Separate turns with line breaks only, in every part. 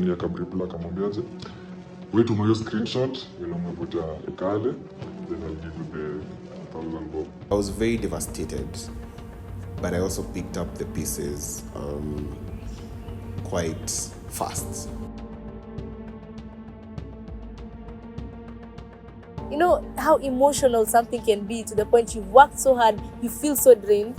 Akamreply akamwambiaje, wait umeyo screenshot umepotea Ekale, then I'll give you the 1,000 bob.
I was very devastated, but I also picked up the pieces quite fast.
You know how emotional something can be to the point you've worked so hard, you feel so drained.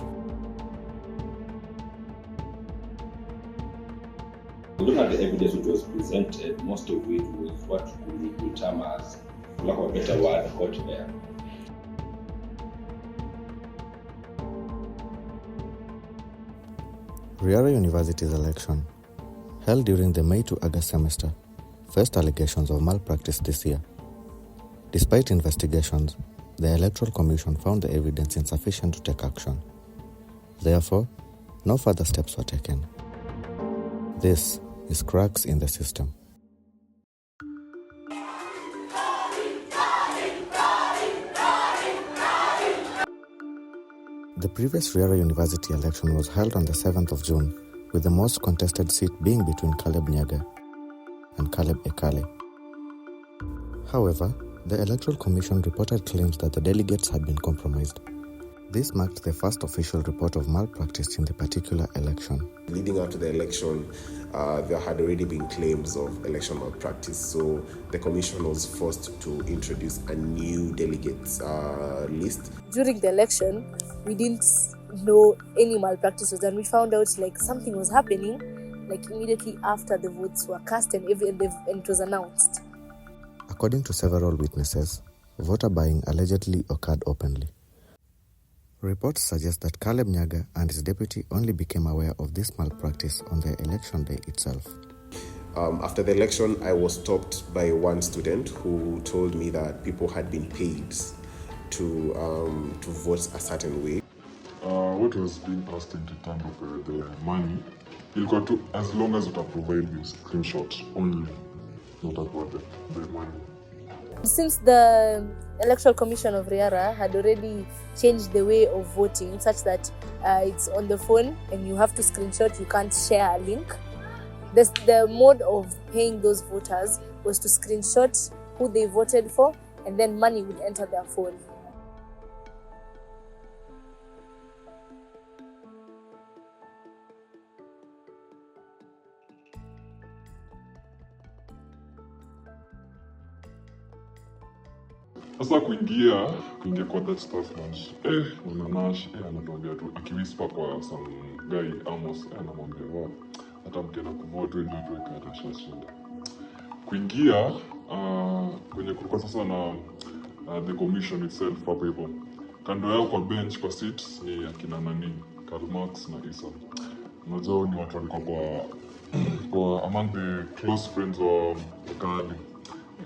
Looking at the evidence which was presented, most of it was what we could term as, for lack of a better word, hot air.
RIARA University's election, held during the May to August semester, faced allegations of malpractice this year. Despite investigations, the Electoral Commission found the evidence insufficient to take action. Therefore, no further steps were taken. This is cracks in the system. The previous RIARA University election was held on the 7th of June, with the most contested seat being between Caleb Nyaga and Caleb Ekale. However, the Electoral Commission reported claims that the delegates had been compromised. This marked the first official report of malpractice in the particular election.
Leading up to the election, there had already been claims of election malpractice, so the commission was forced to introduce a new delegates list.
During the election, we didn't know any malpractice was done. We found out like something was happening like immediately after the votes were cast and it was announced.
According to several witnesses, voter buying allegedly occurred openly. Reports suggest that Caleb Nyaga and his deputy only became aware of this malpractice on the election day itself.
After the election, I was stopped by one student who told me that people had been paid to vote a certain way.
What was being asked in return of the money, you've got to, as long as it provide you screenshot only, not about the money.
Since the Electoral Commission of RIARA had already changed the way of voting such that it's on the phone and you have to screenshot, you can't share a link. The mode of paying those voters was to screenshot who they voted for and then money would enter their phone.
Sasa kuingia kwa that staff lunch, Nash, anatuambia tu, akiwispa kwa some guy, Amos, anamwambia, hata mkienda kuvote, ndio tuweke hata shashinda. Kuingia, kwenye kulikuwa sasa na the commission itself hapo hivyo. Kando yao kwa bench, kwa seats, ni akina nani, Karl Marx na Isa. Unajua ni watu walikuwa kwa among the close friends wa Ekale.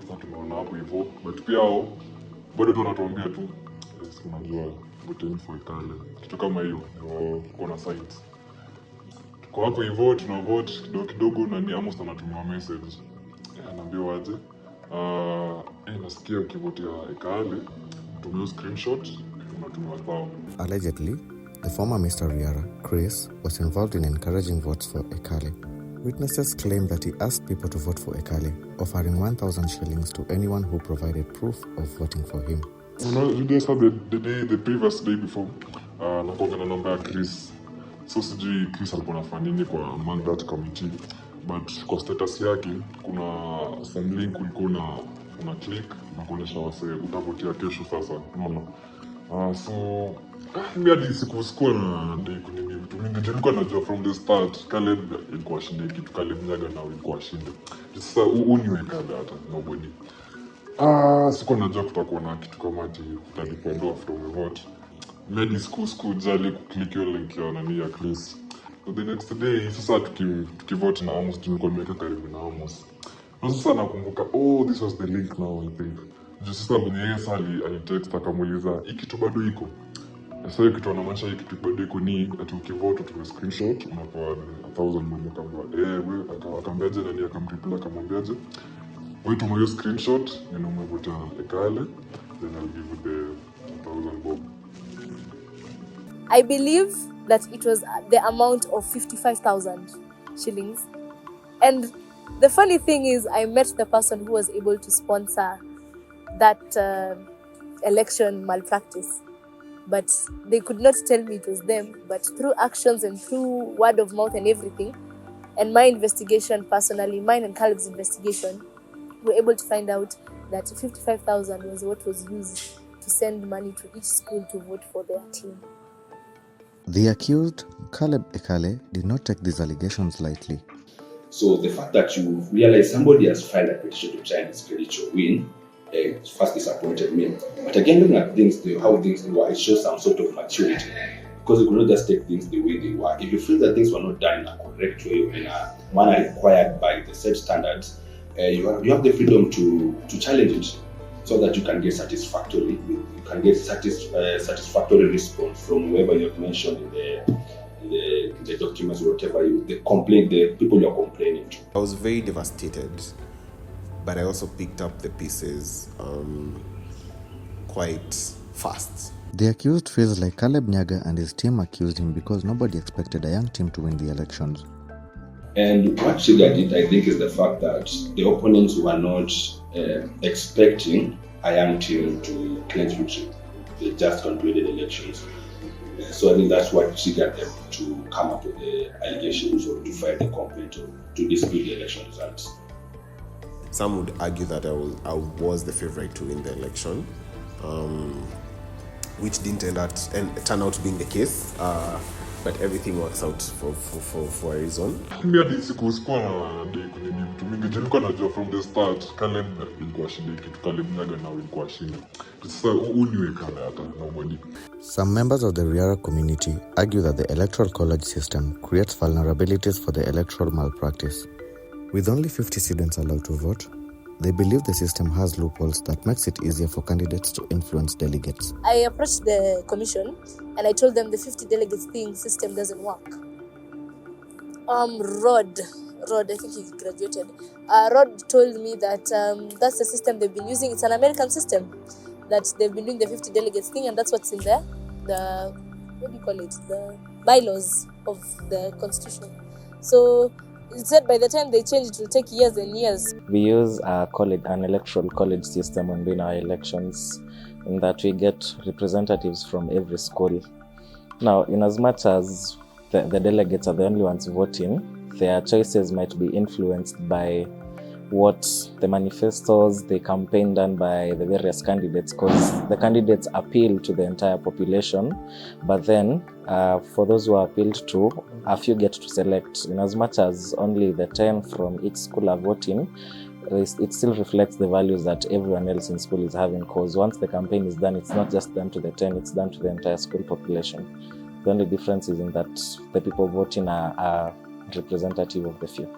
Sasa tunaona hapo hivyo, but pia hao bado tu wanatuambia tu, unajua vote for Ekale, kitu kama hiyo, kwa na site. Kwa hapo hivyo tunavote kidogo nani Amos anatumiwa message. Anaambiwa aje, nasikia ukivotea Ekale, tumia screenshot, unatumiwa bao.
Allegedly, the former Mr. RIARA, Chris, was involved in encouraging votes for Ekale. Witnesses claim that he asked people to vote for Ekale, offering 1,000 shillings to anyone who provided proof of voting for him.
You guys had the previous day before, nakuanga na namba ya Chris. So sijui Chris alikuwa anafanya nini kwa among that committee, but kwa status yake kuna some link ulikuwa una click na kuonyesha wase utavotia kesho sasa, unaona. So mimi hadi sikuwa na kunini vitu mingi, nilikuwa najua from the start Caleb ilikuwa shinde kitu, Caleb Nyaga na ilikuwa shinde. Sasa uniweka hata nobody. Sikuwa najua kutakuwa na kitu kama ati utalipendwa from the vote. Medi siku jali kuklik hiyo link ya nani ya Chris. So the next day, sasa tukivote na Amos, tulikuwa tumeweka karibu na Amos. Na sasa nakumbuka, this was the link now I think. Just sasa venye yeye sasa alitext akamuuliza, hii kitu bado iko? Sasa hiyo kitu anamaanisha hii kitu bado iko ni ati ukivote tume screenshot unapewa 1,000 bob kama wewe akamwambiaje nani akamreply akamwambiaje, wewe tuma hiyo screenshot na umevote Ekale, then I'll give you the 1,000 bob.
I believe that it was the amount of 55,000 shillings. And The funny thing is, I met the person who was able to sponsor that election malpractice, but they could not tell me it was them. But through actions and through word of mouth and everything, and my investigation personally, mine and Caleb's investigation, we were able to find out that 55,000 was what was used to send money to each school to vote for their team.
The accused, Caleb Ekale, did not take these allegations lightly.
So the fact that you realize somebody has filed a petition to try and discredit your win first disappointed me. But again, looking at things, how things were, it shows some sort of maturity. Because you could not just take things the way they were. If you feel that things were not done in a correct way or in a manner required by the set standards, you have the freedom to challenge it so that you can get satisfactory response from whoever you have mentioned in the documents or whatever the people you're complaining to.
I was very devastated, but I also picked up the pieces quite fast.
The accused feels like Caleb Nyaga and his team accused him because nobody expected a young team to win the elections.
And what triggered it, I think, is the fact that the opponents were not expecting a young team to clinch victory. They just concluded elections. So I think that's what triggered them to come up with the allegations or to file the complaint or to dispute the election results.
Some would argue that I was the favorite to win the election, which didn't turn out being the case. But everything works out for a reason.
Mimi hadi sikuwa na dai kunini vitu mingi. Nilikuwa najua from the start Caleb ilikuwa shida kitu Caleb Nyaga na ilikuwa shida. Sasa uniwekana hata nobody.
Some members of the RIARA community argue that the electoral college system creates vulnerabilities for the electoral malpractice. With only 50 students allowed to vote, they believe the system has loopholes that makes it easier for candidates to influence delegates.
I approached the commission and I told them the 50 delegates thing system doesn't work. Rod, I think he graduated. Rod told me that that's the system they've been using. It's an American system that they've been doing the 50 delegates thing, and that's what's in there. The bylaws of the constitution. So it said by the time they change, it will take years and years.
We use an electoral college system when doing our elections, in that we get representatives from every school. Now, in as much as the delegates are the only ones voting, their choices might be influenced by what the manifestos, the campaign done by the various candidates, because the candidates appeal to the entire population, but then for those who are appealed to, a few get to select. In as much as only the 10 from each school are voting, it still reflects the values that everyone else in school is having, because once the campaign is done, it's not just done to the 10, it's done to the entire school population. The only difference is in that the people voting are representative of the few.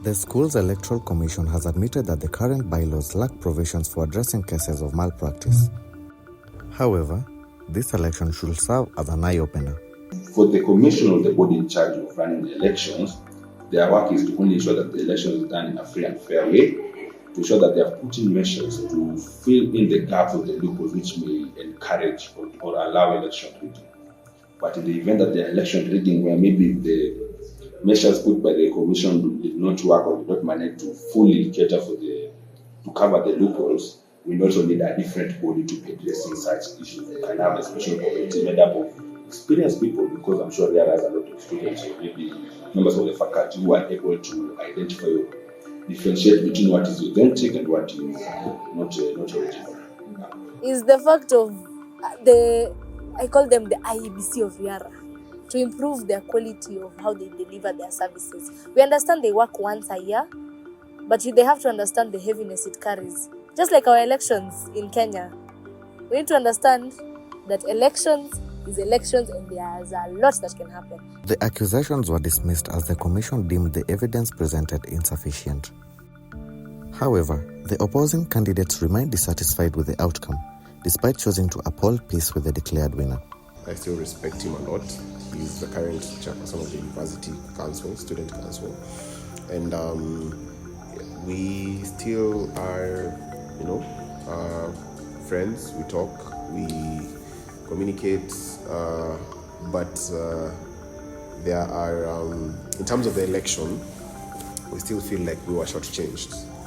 The school's electoral commission has admitted that the current bylaws lack provisions for addressing cases of malpractice. However, this election should serve as an eye-opener.
For the commission or the body in charge of running the elections, their work is to only ensure that the election is done in a free and fair way, to ensure that they are putting measures to fill in the gaps of the loopholes which may encourage or allow election rigging. But in the event that the election rigging, where maybe the measures put by the commission did not work or did not manage to fully cater to cover the loopholes, we also need a different body to be addressing such issues. We can have a special committee made up of experienced people, because I'm sure there are a lot of students or maybe members of the faculty who are able to identify or differentiate between what is authentic and what is not original.
Is the fact of I call them the IEBC of RIARA, to improve their quality of how they deliver their services. We understand they work once a year, but they have to understand the heaviness it carries. Just like our elections in Kenya, we need to understand that elections is elections and there's a lot that can happen.
The accusations were dismissed as the commission deemed the evidence presented insufficient. However, the opposing candidates remained dissatisfied with the outcome, despite choosing to uphold peace with the declared winner.
I still respect him a lot. He's the current chairperson of the University Council, Student Council. And we still are, friends. We talk, we communicate, but there are, in terms of the election, we still feel like we were shortchanged.